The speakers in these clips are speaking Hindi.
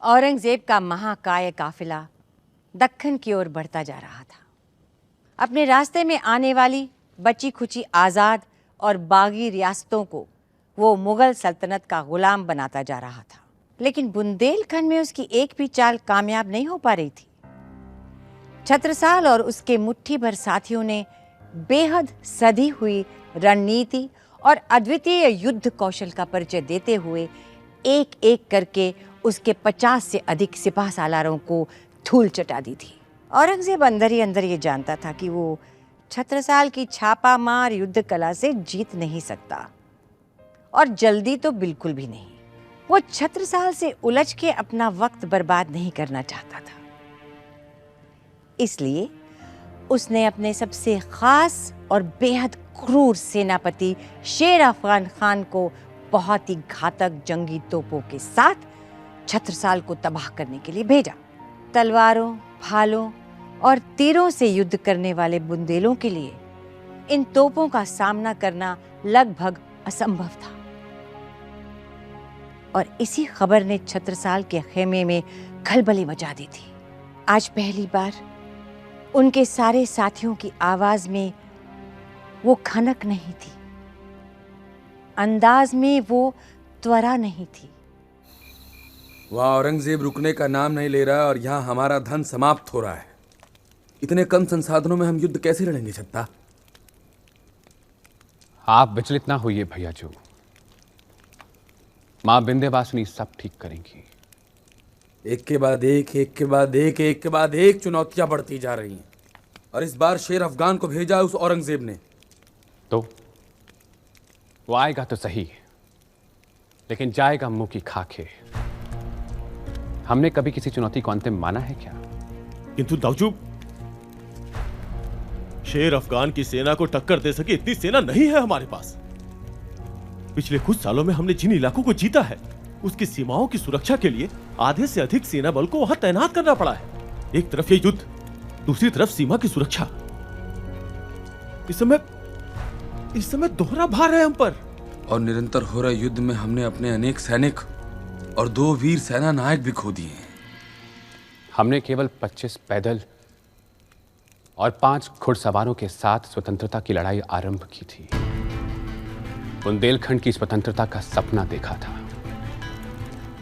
औरंगजेब का महाकाय काफिला दक्कन की ओर बढ़ता जा रहा था। अपने रास्ते में आने वाली बची खुची आज़ाद और बागी रियासतों को वो मुग़ल सल्तनत का ग़ुलाम बनाता जा रहा था, लेकिन बुंदेलखंड में उसकी एक भी चाल कामयाब नहीं हो पा रही थी। छत्रसाल और उसके मुट्ठी भर साथियों ने बेहद सधी हुई रणनीति और अद्वितीय युद्ध कौशल का परिचय देते हुए एक एक करके उसके 50 से अधिक सिपाह सालारों को धूल चटा दी थी। औरंगजेब अंदर ही अंदर ये जानता था कि वो छत्रसाल की छापामार युद्ध कला से जीत नहीं सकता, और जल्दी तो बिल्कुल भी नहीं। वो छत्रसाल से उलझ के अपना वक्त बर्बाद नहीं करना चाहता था। इसलिए उसने अपने सबसे खास और बेहद क्रूर सेनापति शेर अफगान खान को बहुत ही घातक जंगी तोपों के साथ छत्रसाल को तबाह करने के लिए भेजा। तलवारों, भालों और तीरों से युद्ध करने वाले बुंदेलों के लिए इन तोपों का सामना करना लगभग असंभव था, और इसी खबर ने छत्रसाल के खेमे में खलबली मचा दी थी। आज पहली बार उनके सारे साथियों की आवाज में वो खनक नहीं थी, अंदाज में वो त्वरा नहीं थी। वहाँ औरंगजेब रुकने का नाम नहीं ले रहा है और यहाँ हमारा धन समाप्त हो रहा है। इतने कम संसाधनों में हम युद्ध कैसे लड़ेंगे छत्ता? आप विचलित ना होइए भैया जो, मां विंध्यवासिनी सब ठीक करेंगी। एक के बाद एक, एक के बाद एक, एक के बाद एक चुनौतियां बढ़ती जा रही हैं, और इस बार शेर अफगान को भेजा उस औरंगजेब ने। तो वो आएगा तो सही, लेकिन जाएगा मुंह की खाके। हमने कभी किसी चुनौती को अंतिम माना है क्या? किंतु दाऊजू, शेर अफगान की सेना को टक्कर दे सके इतनी सेना नहीं है हमारे पास। पिछले कुछ सालों में हमने जिन इलाकों को जीता है, उसकी सीमाओं की सुरक्षा के लिए आधे से अधिक सेना बल को वहां तैनात करना पड़ा है। एक तरफ ये युद्ध, दूसरी तरफ सीमा की सुरक्षा। इस समय दोहरा भार है हम पर। और निरंतर हो रहे युद्ध में हमने अपने अनेक सैनिक और 2 वीर सेना नायक भी खो दिए हैं। हमने केवल 25 पैदल और 5 घुड़सवारों के साथ स्वतंत्रता की लड़ाई आरंभ की थी। बुंदेलखंड की स्वतंत्रता का सपना देखा था,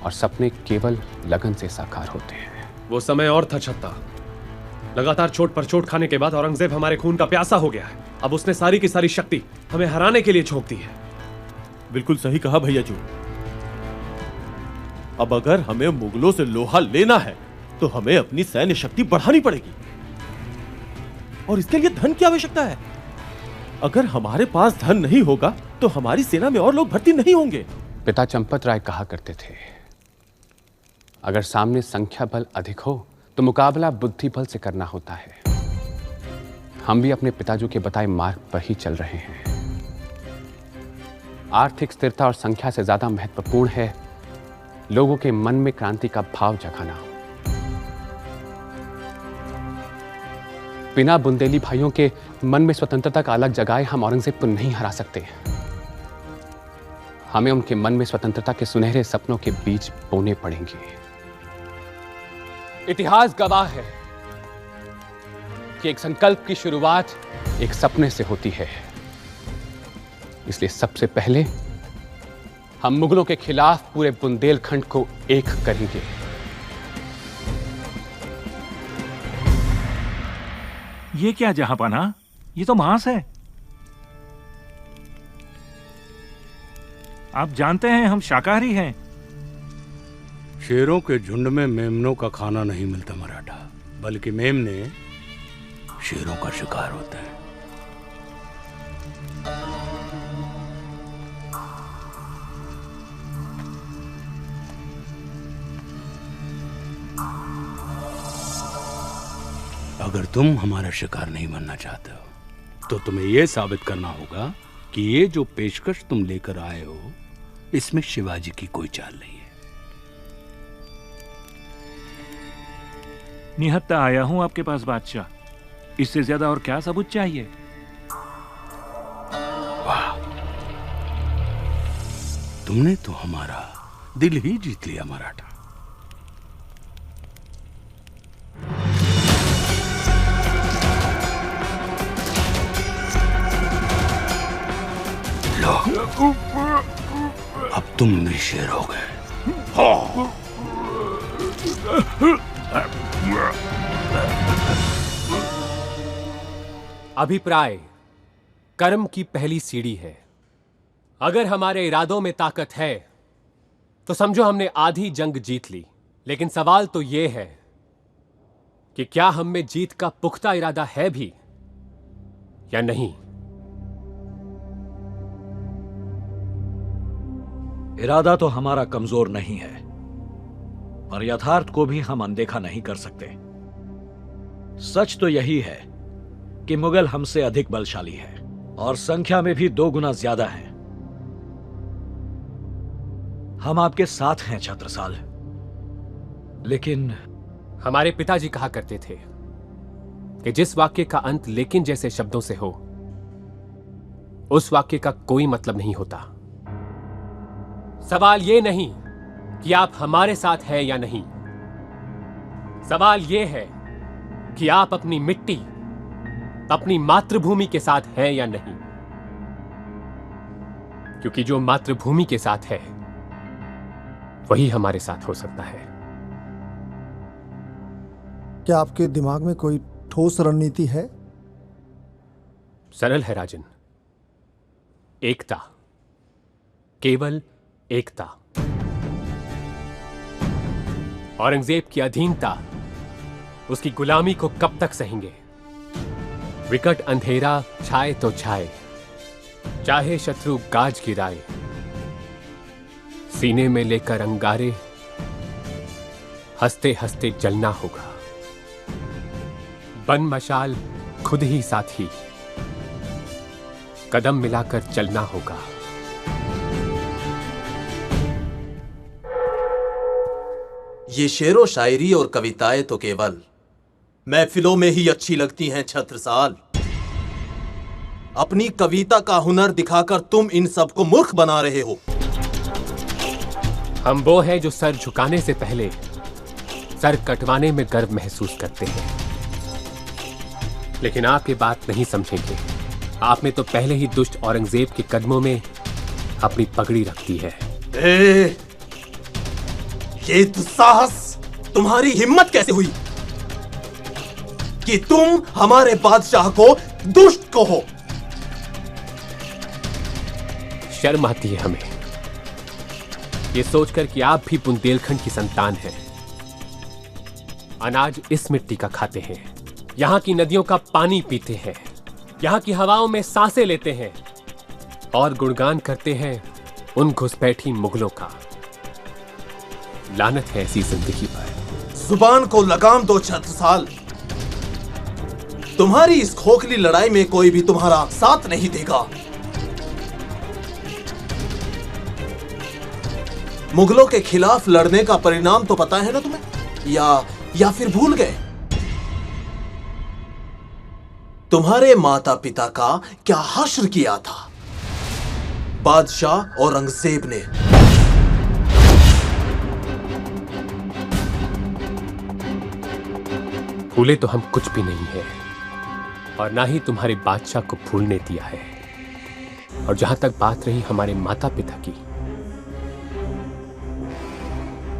और सपने केवल लगन से साकार होते हैं। वो समय और था छत्ता। लगातार चोट पर चोट खाने के बाद औरंगजेब हमारे खून का प्यासा हो गया है। अब उसने सारी की सारी शक्ति हमें हराने के लिए झोंक दी है। बिल्कुल सही कहा भैया जी। अब अगर हमें मुगलों से लोहा लेना है तो हमें अपनी सैन्य शक्ति बढ़ानी पड़ेगी, और इसके लिए धन की आवश्यकता है। अगर हमारे पास धन नहीं होगा तो हमारी सेना में और लोग भर्ती नहीं होंगे। पिता चंपत राय कहा करते थे, अगर सामने संख्या बल अधिक हो तो मुकाबला बुद्धि बल से करना होता है। हम भी अपने पिताजी के बताए मार्ग पर ही चल रहे हैं। आर्थिक स्थिरता और संख्या से ज्यादा महत्वपूर्ण है लोगों के मन में क्रांति का भाव जगाना। बिना बुंदेली भाइयों के मन में स्वतंत्रता का अलग जगाए हम औरंगजेब को नहीं हरा सकते। हमें उनके मन में स्वतंत्रता के सुनहरे सपनों के बीज बोने पड़ेंगे। इतिहास गवाह है कि एक संकल्प की शुरुआत एक सपने से होती है। इसलिए सबसे पहले हम मुगलों के खिलाफ पूरे बुंदेलखंड को एक करेंगे। ये क्या जहांपना, ये तो मांस है। आप जानते हैं हम शाकाहारी हैं। शेरों के झुंड में मेमनों का खाना नहीं मिलता मराठा, बल्कि मेमने शेरों का शिकार होता है। अगर तुम हमारा शिकार नहीं बनना चाहते हो तो तुम्हें यह साबित करना होगा कि ये जो पेशकश तुम लेकर आए हो इसमें शिवाजी की कोई चाल नहीं है। निहत्था आया हूं आपके पास बादशाह, इससे ज्यादा और क्या सबूत चाहिए? वाह, तुमने तो हमारा दिल ही जीत लिया मराठा। अब तुम भी शेर हो गए। अभिप्राय कर्म की पहली सीढ़ी है। अगर हमारे इरादों में ताकत है तो समझो हमने आधी जंग जीत ली। लेकिन सवाल तो यह है कि क्या हम में जीत का पुख्ता इरादा है भी या नहीं। इरादा तो हमारा कमजोर नहीं है, पर यथार्थ को भी हम अनदेखा नहीं कर सकते। सच तो यही है कि मुगल हमसे अधिक बलशाली है और संख्या में भी 2 गुना ज्यादा है। हम आपके साथ हैं छत्रसाल, लेकिन हमारे पिताजी कहा करते थे कि जिस वाक्य का अंत लेकिन जैसे शब्दों से हो उस वाक्य का कोई मतलब नहीं होता। सवाल यह नहीं कि आप हमारे साथ हैं या नहीं, सवाल यह है कि आप अपनी मिट्टी, अपनी मातृभूमि के साथ हैं या नहीं। क्योंकि जो मातृभूमि के साथ है वही हमारे साथ हो सकता है। क्या आपके दिमाग में कोई ठोस रणनीति है? सरल है राजन, एकता, केवल एकता। औरंगजेब की अधीनता, उसकी गुलामी को कब तक सहेंगे? विकट अंधेरा छाए तो छाए, चाहे शत्रु गाज गिराए, सीने में लेकर अंगारे हंसते हंसते जलना होगा। बन मशाल खुद ही साथी, कदम मिलाकर चलना होगा। ये शेरो शायरी और कविताएं तो केवल महफिलों में ही अच्छी लगती हैं छत्रसाल। अपनी कविता का हुनर दिखाकर तुम इन सबको मूर्ख बना रहे हो। हम वो हैं जो सर झुकाने से पहले सर कटवाने में गर्व महसूस करते हैं। लेकिन आप ये बात नहीं समझेंगे। आपने तो पहले ही दुष्ट औरंगजेब के कदमों में अपनी पगड़ी रख दी है। ये दुस्साहस, तुम्हारी हिम्मत कैसे हुई कि तुम हमारे बादशाह को दुष्ट कहो? शर्म आती है हमें ये सोचकर कि आप भी बुंदेलखंड की संतान हैं। अनाज इस मिट्टी का खाते हैं, यहां की नदियों का पानी पीते हैं, यहां की हवाओं में सांसें लेते हैं और गुणगान करते हैं उन घुसपैठी मुगलों का। लानत है ऐसी जिंदगी पर। जुबान को लगाम दो छत्रसाल। तुम्हारी इस खोखली लड़ाई में कोई भी तुम्हारा साथ नहीं देगा। मुगलों के खिलाफ लड़ने का परिणाम तो पता है ना तुम्हें, या फिर भूल गए? तुम्हारे माता पिता का क्या हश्र किया था बादशाह औरंगजेब ने। भूले तो हम कुछ भी नहीं है और ना ही तुम्हारे बादशाह को भूलने दिया है। और जहां तक बात रही हमारे माता पिता की,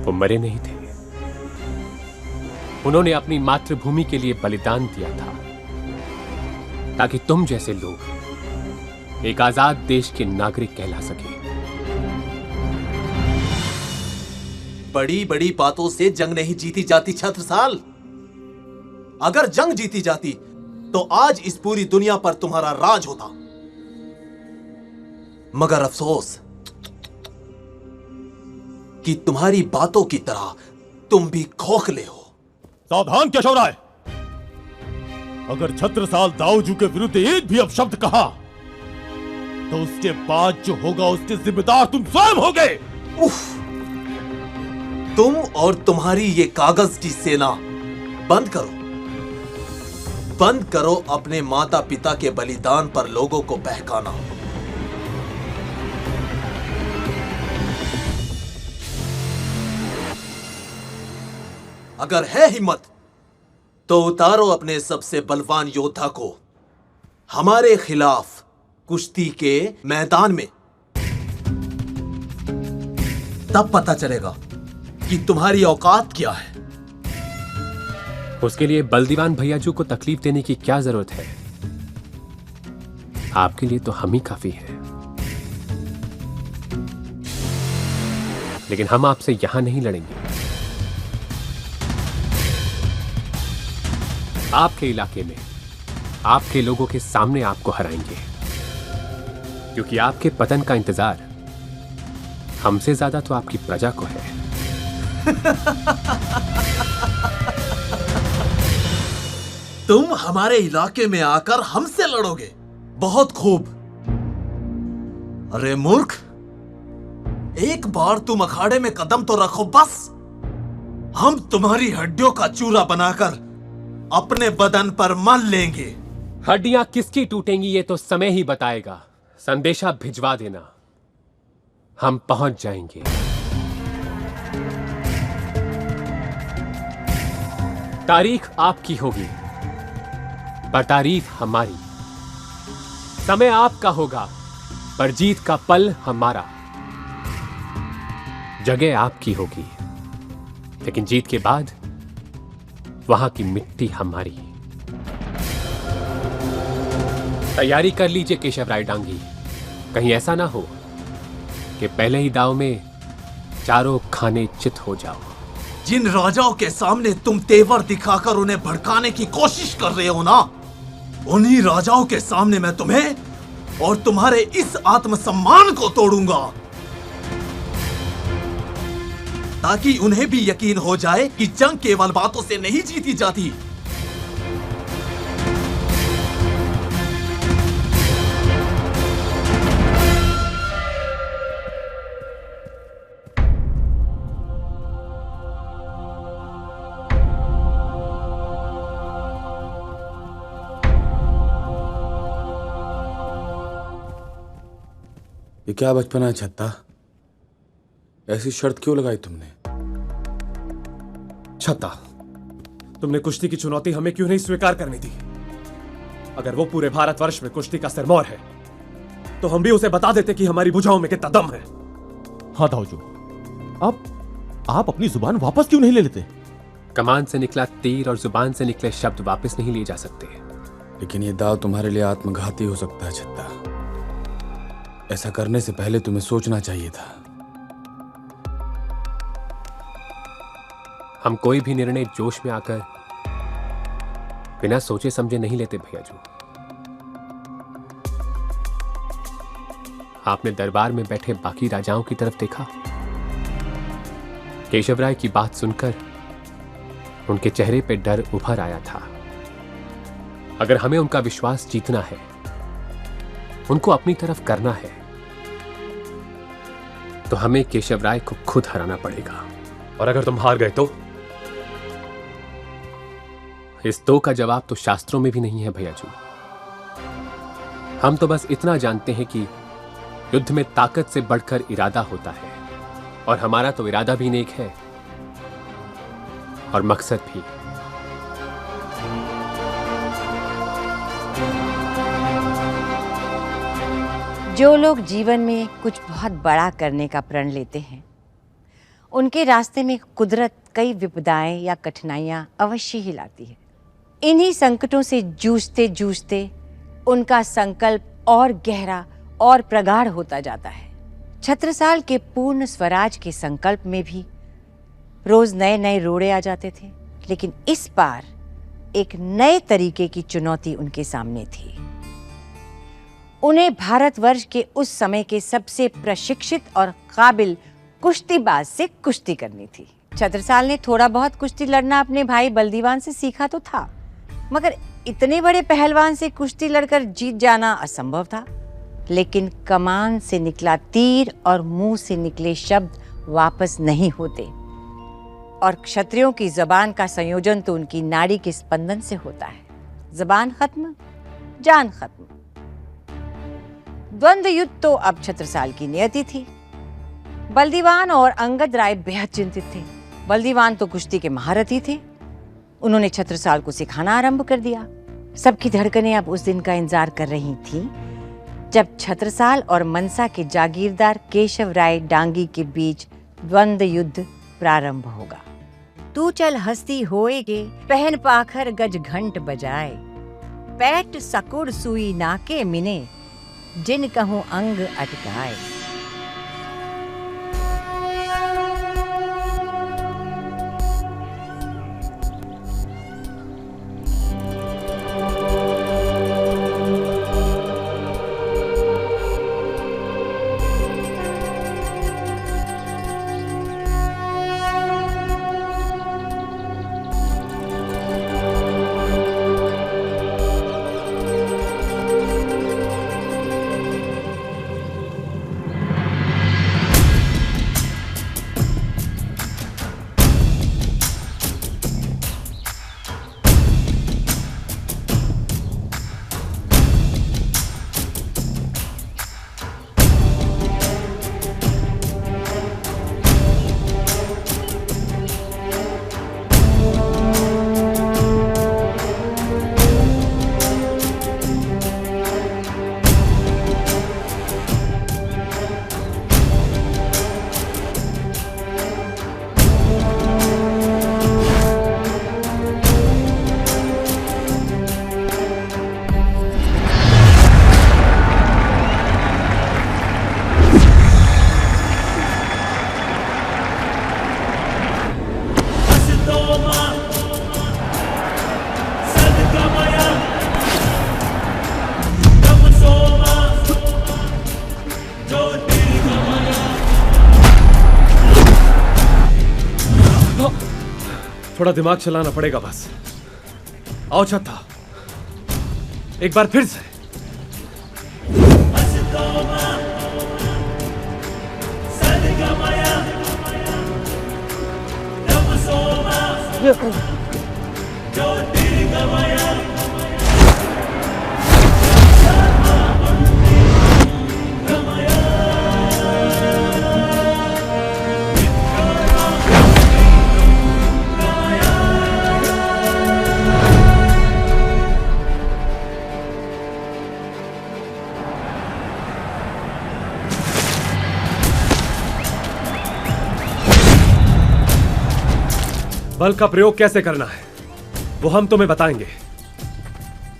वो मरे नहीं थे। उन्होंने अपनी मातृभूमि के लिए बलिदान दिया था ताकि तुम जैसे लोग एक आजाद देश के नागरिक कहला सके। बड़ी बड़ी बातों से जंग नहीं जीती जाती छत्रसाल। अगर जंग जीती जाती तो आज इस पूरी दुनिया पर तुम्हारा राज होता। मगर अफसोस कि तुम्हारी बातों की तरह तुम भी खोखले हो। सावधान केशवराय, अगर छत्रसाल दाऊजू के विरुद्ध एक भी अपशब्द कहा तो उसके बाद जो होगा उसके जिम्मेदार तुम स्वयं होगे। उफ, तुम और तुम्हारी ये कागज की सेना बंद करो। बंद करो अपने माता पिता के बलिदान पर लोगों को बहकाना। अगर है हिम्मत तो उतारो अपने सबसे बलवान योद्धा को हमारे खिलाफ कुश्ती के मैदान में। तब पता चलेगा कि तुम्हारी औकात क्या है। उसके लिए बलदीवान भैयाजू को तकलीफ देने की क्या जरूरत है? आपके लिए तो हम ही काफी हैं। लेकिन हम आपसे यहां नहीं लड़ेंगे। आपके इलाके में आपके लोगों के सामने आपको हराएंगे, क्योंकि आपके पतन का इंतजार हमसे ज्यादा तो आपकी प्रजा को है। तुम हमारे इलाके में आकर हमसे लड़ोगे? बहुत खूब। अरे मूर्ख, एक बार तुम अखाड़े में कदम तो रखो बस। हम तुम्हारी हड्डियों का चूरा बनाकर अपने बदन पर मल लेंगे। हड्डियां किसकी टूटेंगी ये तो समय ही बताएगा। संदेशा भिजवा देना, हम पहुंच जाएंगे। तारीख आपकी होगी पर तारीफ हमारी। समय आपका होगा पर जीत का पल हमारा। जगह आपकी होगी लेकिन जीत के बाद वहां की मिट्टी हमारी। तैयारी कर लीजिए केशव राय डांगी, कहीं ऐसा ना हो कि पहले ही दाव में चारों खाने चित हो जाओ। जिन राजाओं के सामने तुम तेवर दिखाकर उन्हें भड़काने की कोशिश कर रहे हो ना, उन्हीं राजाओं के सामने मैं तुम्हें और तुम्हारे इस आत्मसम्मान को तोड़ूंगा, ताकि उन्हें भी यकीन हो जाए कि जंग केवल बातों से नहीं जीती जाती। ये क्या बचपना है छत्ता? ऐसी शर्त क्यों लगाई तुमने? छत्ता, तुमने कुश्ती की चुनौती हमें क्यों नहीं स्वीकार करनी थी? अगर वो पूरे भारतवर्ष में कुश्ती का सिरमौर है तो हम भी उसे बता देते कि हमारी भुजाओं में कितना दम है। हाँ दाऊजू, आप अपनी जुबान वापस क्यों नहीं ले लेते? कमान से निकला तीर और जुबान से निकले शब्द वापस नहीं लिए जा सकते। लेकिन ये दाव तुम्हारे लिए आत्मघाती हो सकता है छत्ता। ऐसा करने से पहले तुम्हें सोचना चाहिए था। हम कोई भी निर्णय जोश में आकर बिना सोचे समझे नहीं लेते भैयाजू। आपने दरबार में बैठे बाकी राजाओं की तरफ देखा। केशव राय की बात सुनकर उनके चेहरे पे डर उभर आया था। अगर हमें उनका विश्वास जीतना है, उनको अपनी तरफ करना है, तो हमें केशव राय को खुद हराना पड़ेगा। और अगर तुम हार गए तो? इस दो का जवाब तो शास्त्रों में भी नहीं है भैयाजू। हम तो बस इतना जानते हैं कि युद्ध में ताकत से बढ़कर इरादा होता है, और हमारा तो इरादा भी नेक है और मकसद भी। जो लोग जीवन में कुछ बहुत बड़ा करने का प्रण लेते हैं, उनके रास्ते में कुदरत कई विपदाएं या कठिनाइयां अवश्य ही लाती है। इन्हीं संकटों से जूझते जूझते उनका संकल्प और गहरा और प्रगाढ़ होता जाता है। छत्रसाल के पूर्ण स्वराज के संकल्प में भी रोज नए नए रोड़े आ जाते थे, लेकिन इस बार एक नए तरीके की चुनौती उनके सामने थी। उन्हें भारतवर्ष के उस समय के सबसे प्रशिक्षित और काबिल कुश्तीबाज से कुश्ती करनी थी। छत्रसाल ने थोड़ा बहुत कुश्ती लड़ना अपने भाई बलदीवान से सीखा तो था, मगर इतने बड़े पहलवान से कुश्ती लड़कर जीत जाना असंभव था। लेकिन कमान से निकला तीर और मुंह से निकले शब्द वापस नहीं होते, और क्षत्रियों की जबान का संयोजन तो उनकी नाड़ी के स्पंदन से होता है। जबान खत्म, जान खत्म। द्वंद्व युद्ध तो अब छत्रसाल की नियति थी। बलदीवान और अंगद राय बेहद चिंतित थे। बलदीवान तो कुश्ती के महारथी थे। उन्होंने छत्रसाल को सिखाना आरंभ कर दिया। सबकी धड़कनें अब उस दिन का इंतजार कर रही थीं जब छत्रसाल और मनसा के जागीरदार केशव राय डांगी के बीच द्वंद्व युद्ध प्रारंभ होगा। तू चल हस्ती होए के पहन पाखर गज घंट बजाए, पैट सकुड़ सुई नाके मिने जिन कहूं अंग अटकाए। थोड़ा दिमाग चलाना पड़ेगा बस। आओ छत्ता, एक बार फिर से। बल का प्रयोग कैसे करना है वो हम तुम्हें बताएंगे।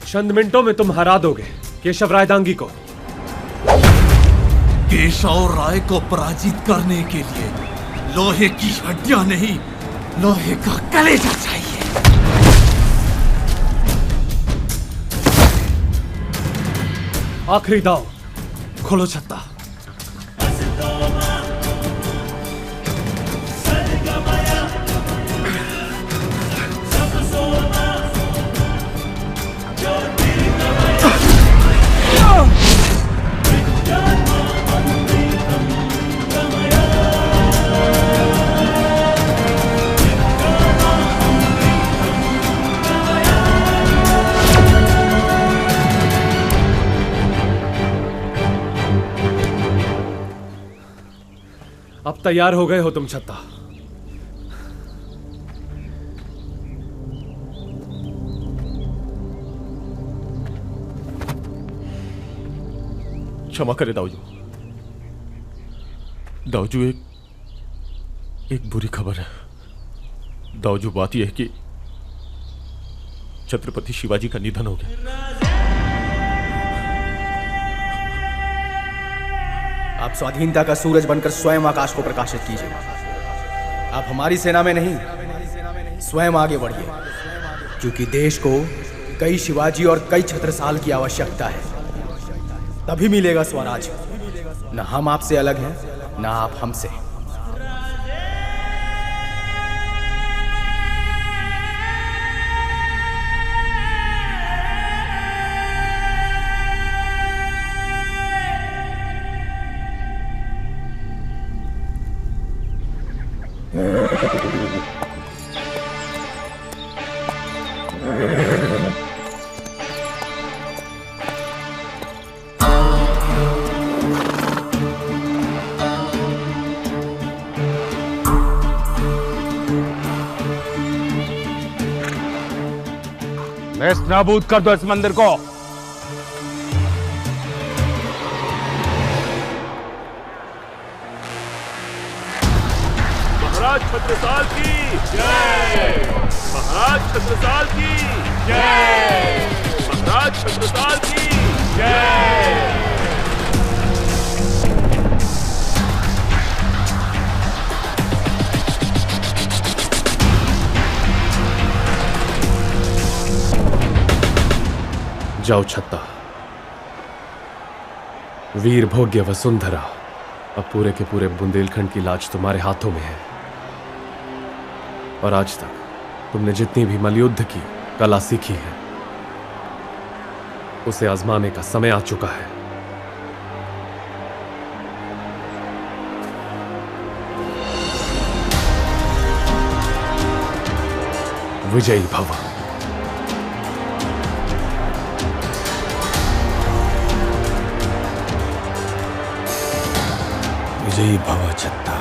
चंद मिनटों में तुम हरा दोगे केशव रायदांगी को। केशव राय को पराजित करने के लिए लोहे की हड्डियां नहीं, लोहे का कलेजा चाहिए। आखिरी दाव, खोलो छत्ता। अब तैयार हो गए हो तुम छत्ता। क्षमा करे दाऊजू। दाऊजू, एक बुरी खबर है। दाऊजू, बात यह है कि छत्रपति शिवाजी का निधन हो गया। आप स्वाधीनता का सूरज बनकर स्वयं आकाश को प्रकाशित कीजिए। आप हमारी सेना में नहीं, स्वयं आगे बढ़िए, क्योंकि देश को कई शिवाजी और कई छत्रसाल की आवश्यकता है। तभी मिलेगा स्वराज। न हम आपसे अलग हैं, न आप हमसे। नाबूद कर दो इस मंदिर को। छत्रसाल की जय, महाराज छत्रसाल की जय, महाराज छत्रसाल की जय। जाओ छत्ता, वीर भोग्य वसुंधरा, अब पूरे के पूरे बुंदेलखंड की लाज तुम्हारे हाथों में है। और आज तक तुमने जितनी भी मलयुद्ध की कला सीखी है, उसे आजमाने का समय आ चुका है। विजयी भव। विजयी भव छत्ता।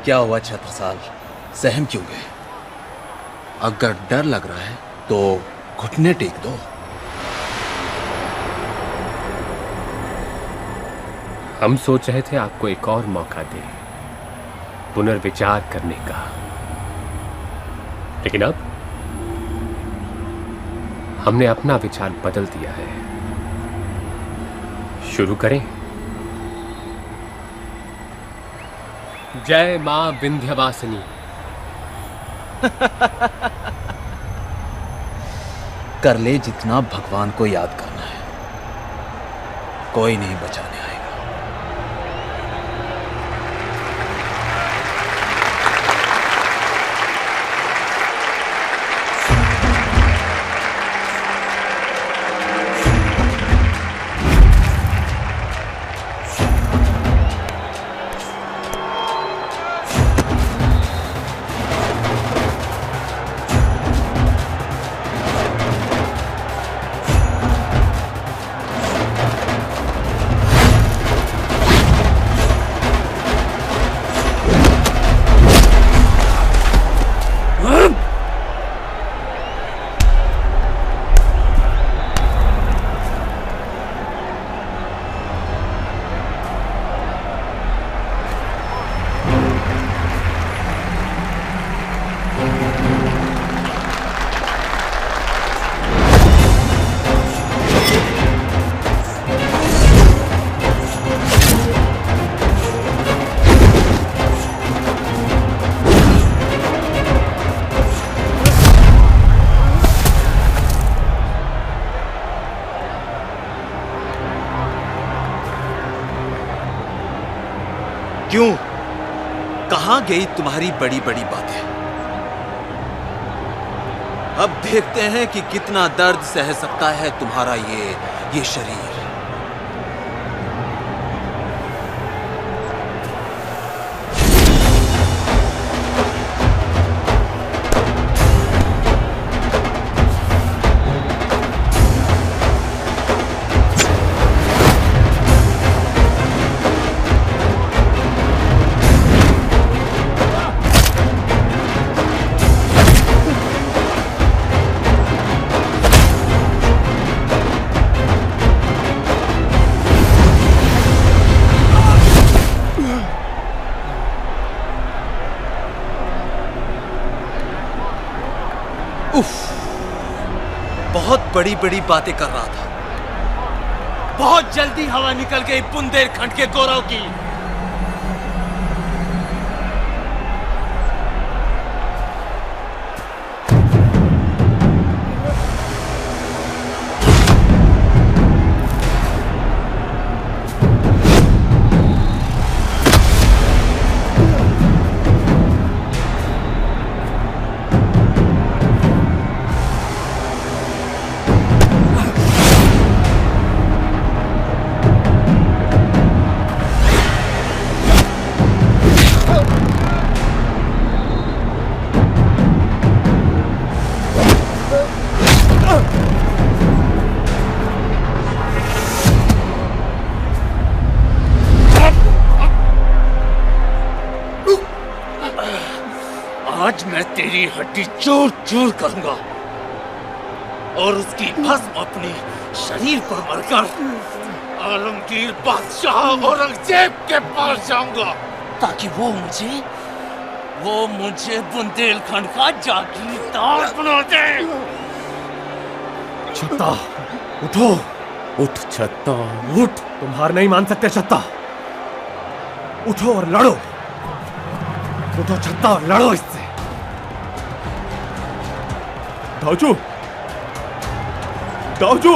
क्या हुआ छत्रसाल, सहम क्यों गए? अगर डर लग रहा है तो घुटने टेक दो। हम सोच रहे थे आपको एक और मौका दें पुनर्विचार करने का, लेकिन अब हमने अपना विचार बदल दिया है। शुरू करें। जय मां विंध्यवासिनी। कर ले जितना भगवान को याद करना है, कोई नहीं बचाने आएगा। क्यों? कहां गई तुम्हारी बड़ी बड़ी बातें? अब देखते हैं कि कितना दर्द सह सकता है तुम्हारा ये शरीर। बहुत बड़ी बड़ी बातें कर रहा था, बहुत जल्दी हवा निकल गई बुंदेलखंड के गौरव की। आज मैं तेरी हड्डी चूर चूर करूंगा और उसकी भस्म अपने शरीर पर मरकर आलमगीर बादशाह औरंगजेब के पास जाऊंगा ताकि वो मुझे बुंदेलखंड का जागीरदार बना दे। छत्ता उठो। उठ छत्ता उठ। तुम हार नहीं मान सकते छत्ता। उठो और लड़ो। उठो छत्ता और लड़ो इससे। दाऊजू, दाऊजू।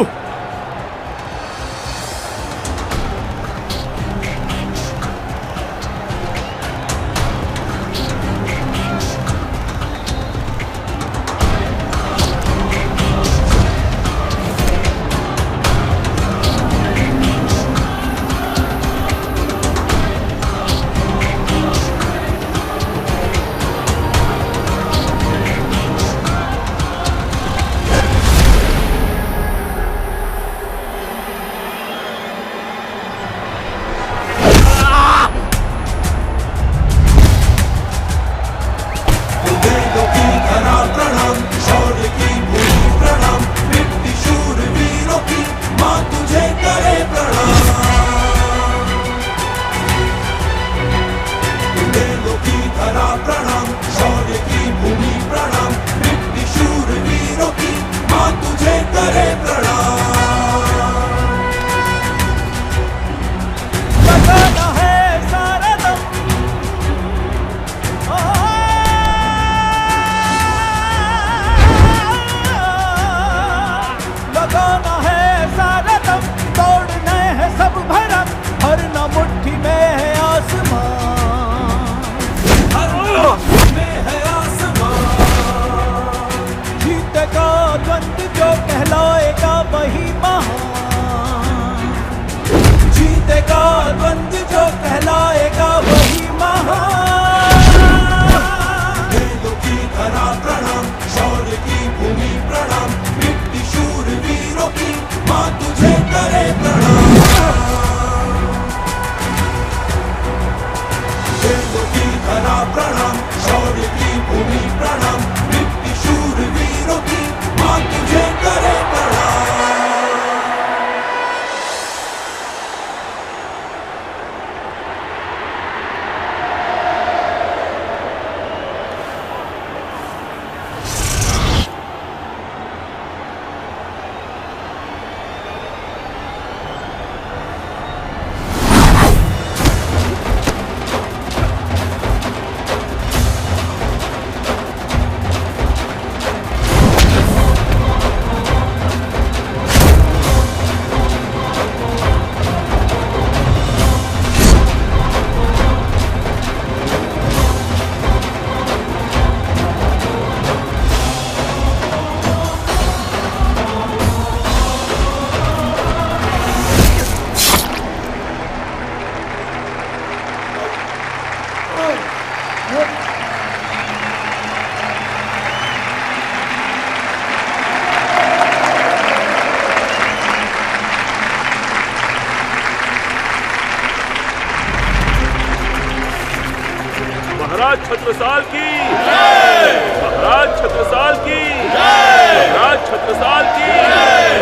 महाराज छत्रसाल की जय। महाराज छत्रसाल की जय। महाराज छत्रसाल की जय।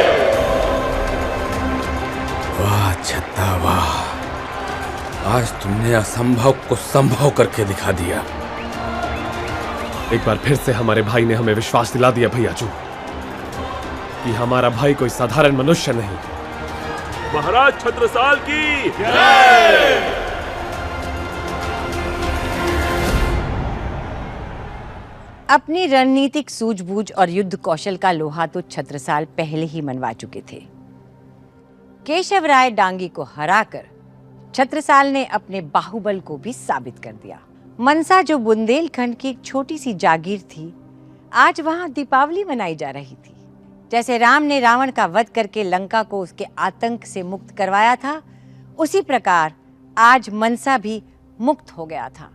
वाह छत्ता वाह, आज तुमने असंभव को संभव करके दिखा दिया। एक बार फिर से हमारे भाई ने हमें विश्वास दिला दिया भैयाजू कि हमारा भाई कोई साधारण मनुष्य नहीं, महाराज छत्रसाल की अपनी रणनीतिक सूझबूझ और युद्ध कौशल का लोहा तो छत्रसाल पहले ही मनवा चुके थे। केशवराय डांगी को हराकर छत्रसाल ने अपने बाहुबल को भी साबित कर दिया। मनसा, जो बुंदेलखंड की एक छोटी सी जागीर थी, आज वहां दीपावली मनाई जा रही थी। जैसे राम ने रावण का वध करके लंका को उसके आतंक से मुक्त करवाया था, उसी प्रकार आज मनसा भी मुक्त हो गया था।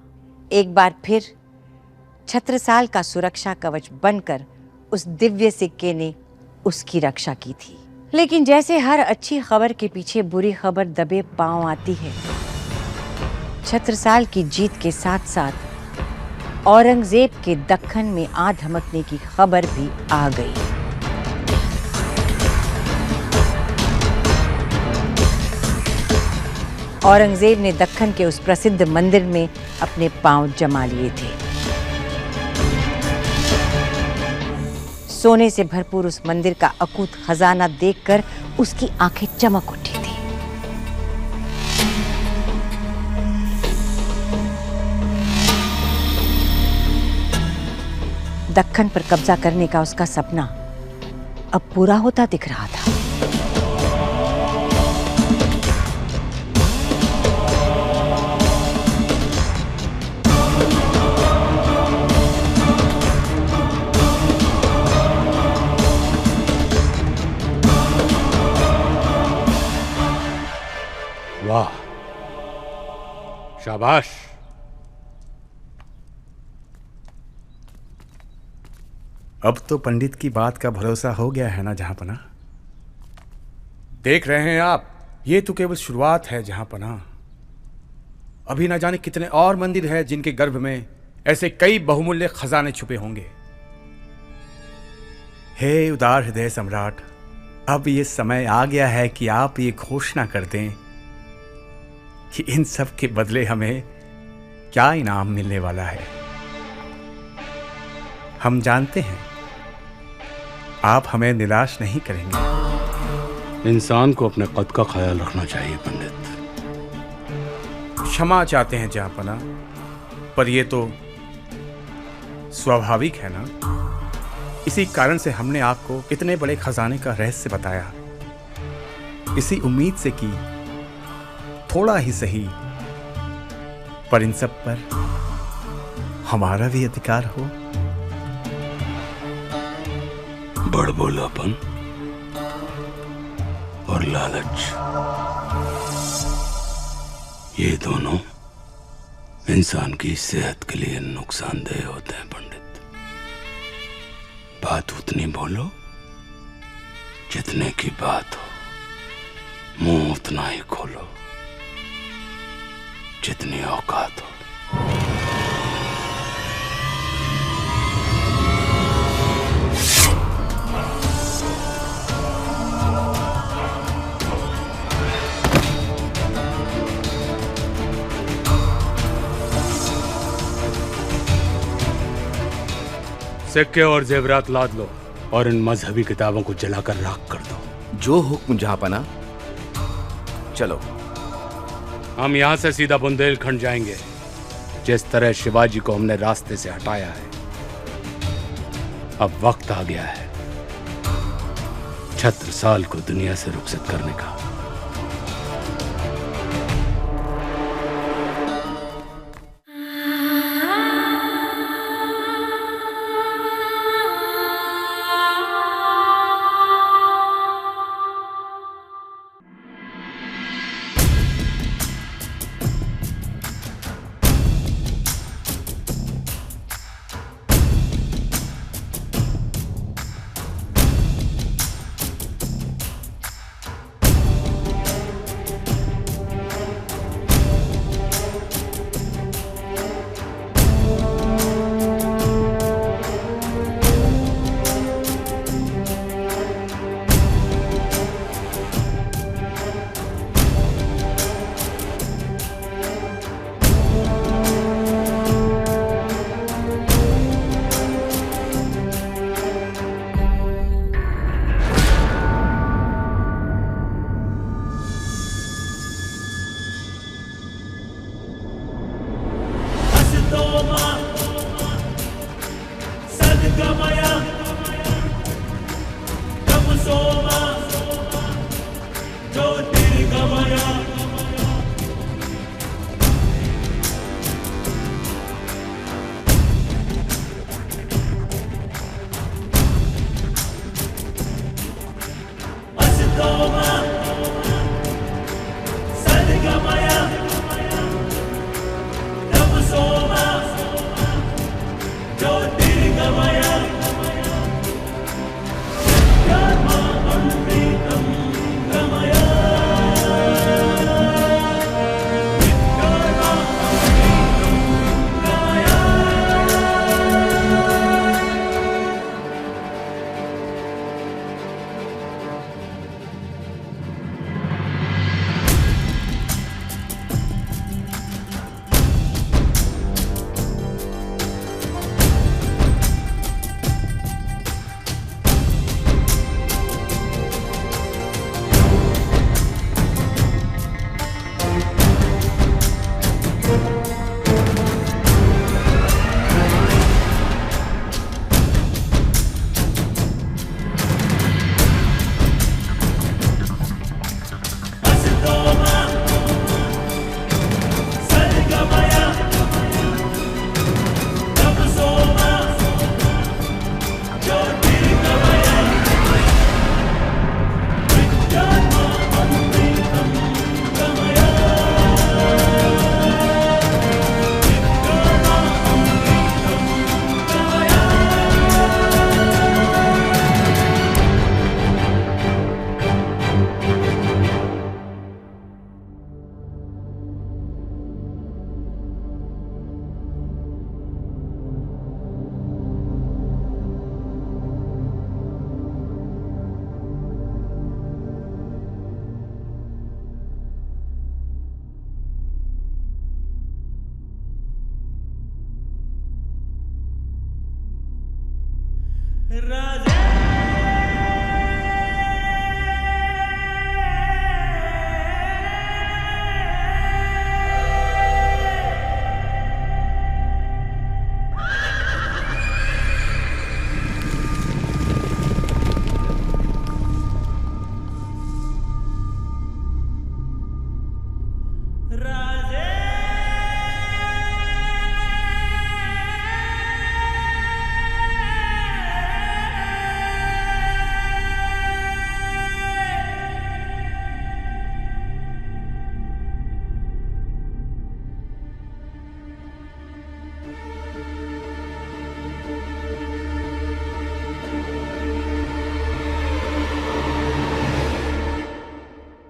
एक बार फिर छत्रसाल का सुरक्षा कवच बनकर उस दिव्य सिक्के ने उसकी रक्षा की थी। लेकिन जैसे हर अच्छी खबर के पीछे बुरी खबर दबे पांव आती है, छत्रसाल की जीत के साथ साथ औरंगजेब के दक्कन में आ धमकने की खबर भी आ गई। औरंगजेब ने दक्कन के उस प्रसिद्ध मंदिर में अपने पांव जमा लिए थे। सोने से भरपूर उस मंदिर का अकूत खजाना देखकर उसकी आंखें चमक उठी थी। दक्कन पर कब्जा करने का उसका सपना अब पूरा होता दिख रहा था। वाह, शाबाश। अब तो पंडित की बात का भरोसा हो गया है ना जहांपना? देख रहे हैं आप, ये तो केवल शुरुआत है जहांपना। अभी ना जाने कितने और मंदिर हैं जिनके गर्भ में ऐसे कई बहुमूल्य खजाने छुपे होंगे। हे उदार हृदय सम्राट, अब ये समय आ गया है कि आप ये घोषणा कर दें कि इन सब के बदले हमें क्या इनाम मिलने वाला है। हम जानते हैं आप हमें निराश नहीं करेंगे। इंसान को अपने कद का ख्याल रखना चाहिए पंडित। क्षमा चाहते हैं जहांपना, पर यह तो स्वाभाविक है ना। इसी कारण से हमने आपको इतने बड़े खजाने का रहस्य बताया, इसी उम्मीद से कि थोड़ा ही सही पर इन सब पर हमारा भी अधिकार हो। बड़बोलापन और लालच, ये दोनों इंसान की सेहत के लिए नुकसानदेह होते हैं पंडित। बात उतनी बोलो जितने की बात हो, मुंह उतना ही खोलो जितनी औकात हो। सिक्के और जेवरात लाद लो और इन मजहबी किताबों को जलाकर राख कर दो। जो हुक्म जहांपना। चलो। हम यहां से सीधा बुंदेलखंड जाएंगे। जिस तरह शिवाजी को हमने रास्ते से हटाया है, अब वक्त आ गया है छत्रसाल को दुनिया से रुखसत करने का। दो